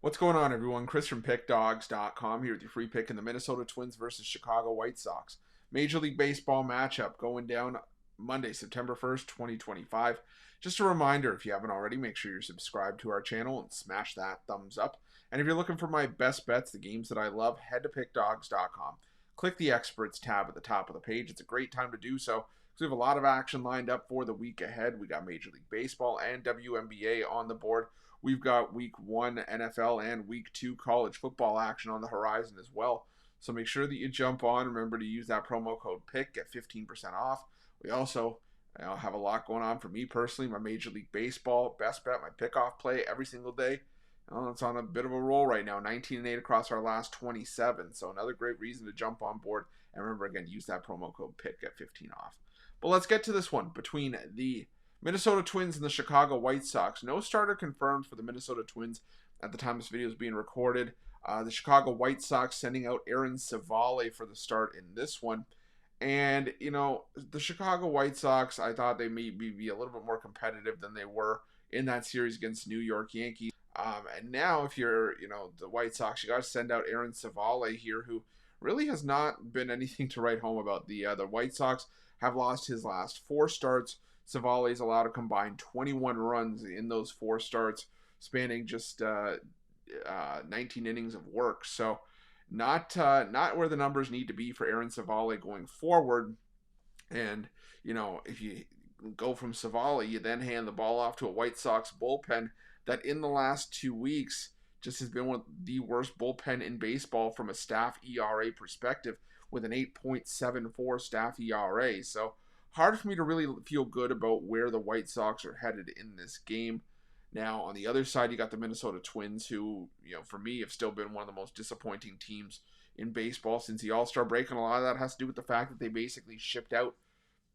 What's going on, everyone? Chris from Pickdawgz.com here with your free pick in the Minnesota Twins versus Chicago White Sox. Major League Baseball matchup going down Monday, September 1st, 2025. Just a reminder, if you haven't already, make sure you're subscribed to our channel and smash that thumbs up. And if you're looking for my best bets, the games that I love, head to Pickdawgz.com. Click the Experts tab at the top of the page. It's a great time to do so because we have a lot of action lined up for the week ahead. We got Major League Baseball and WNBA on the board. We've got week 1 NFL and week 2 college football action on the horizon as well. So make sure that you jump on. Remember to use that promo code PICK, get 15% off. We also have a lot going on for me personally. My Major League Baseball best bet, my pick-off play every single day. It's on a bit of a roll right now, 19-8 across our last 27. So another great reason to jump on board. And remember, again, use that promo code PICK, get 15 off. But let's get to this one between the Minnesota Twins and the Chicago White Sox. No starter confirmed for the Minnesota Twins at the time this video is being recorded. The Chicago White Sox sending out Aaron Civale for the start in this one. And, the Chicago White Sox, I thought they may be a little bit more competitive than they were in that series against New York Yankees. And now if you're, the White Sox, you got to send out Aaron Civale here, who really has not been anything to write home about. The White Sox have lost his last 4 starts. Civale's allowed a combined 21 runs in those 4 starts, spanning just 19 innings of work. So not where the numbers need to be for Aaron Civale going forward. And, if you go from Civale, you then hand the ball off to a White Sox bullpen that in the last 2 weeks just has been one of the worst bullpen in baseball from a staff ERA perspective, with an 8.74 staff ERA. So hard for me to really feel good about where the White Sox are headed in this game. Now, on the other side, you got the Minnesota Twins, who, for me, have still been one of the most disappointing teams in baseball since the All-Star break. And a lot of that has to do with the fact that they basically shipped out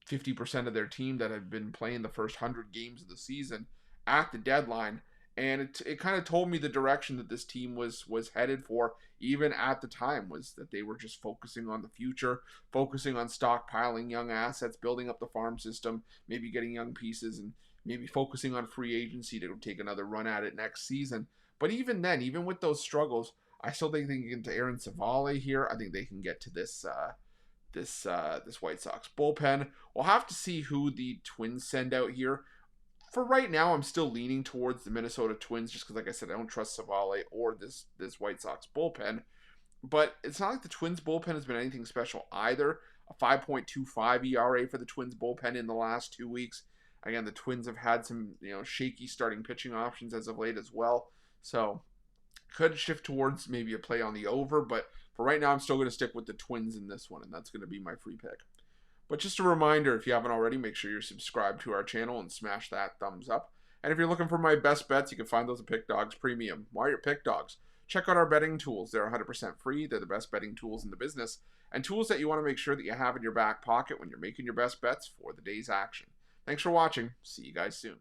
50% of their team that had been playing the first 100 games of the season at the deadline. And it kind of told me the direction that this team was headed for, even at the time, was that they were just focusing on the future, focusing on stockpiling young assets, building up the farm system, maybe getting young pieces, and maybe focusing on free agency to take another run at it next season. But even then, even with those struggles, I still think they can get to Aaron Civale here. I think they can get to this White Sox bullpen. We'll have to see who the Twins send out here. For right now, I'm still leaning towards the Minnesota Twins just because, like I said, I don't trust Civale or this White Sox bullpen. But it's not like the Twins bullpen has been anything special either. A 5.25 ERA for the Twins bullpen in the last 2 weeks. Again, the Twins have had some shaky starting pitching options as of late as well. So could shift towards maybe a play on the over. But for right now, I'm still going to stick with the Twins in this one, and that's going to be my free pick. But just a reminder, if you haven't already, make sure you're subscribed to our channel and smash that thumbs up. And if you're looking for my best bets, you can find those at Pickdawgz Premium. Why are Pickdawgz? Check out our betting tools. They're 100% free. They're the best betting tools in the business, and tools that you want to make sure that you have in your back pocket when you're making your best bets for the day's action. Thanks for watching. See you guys soon.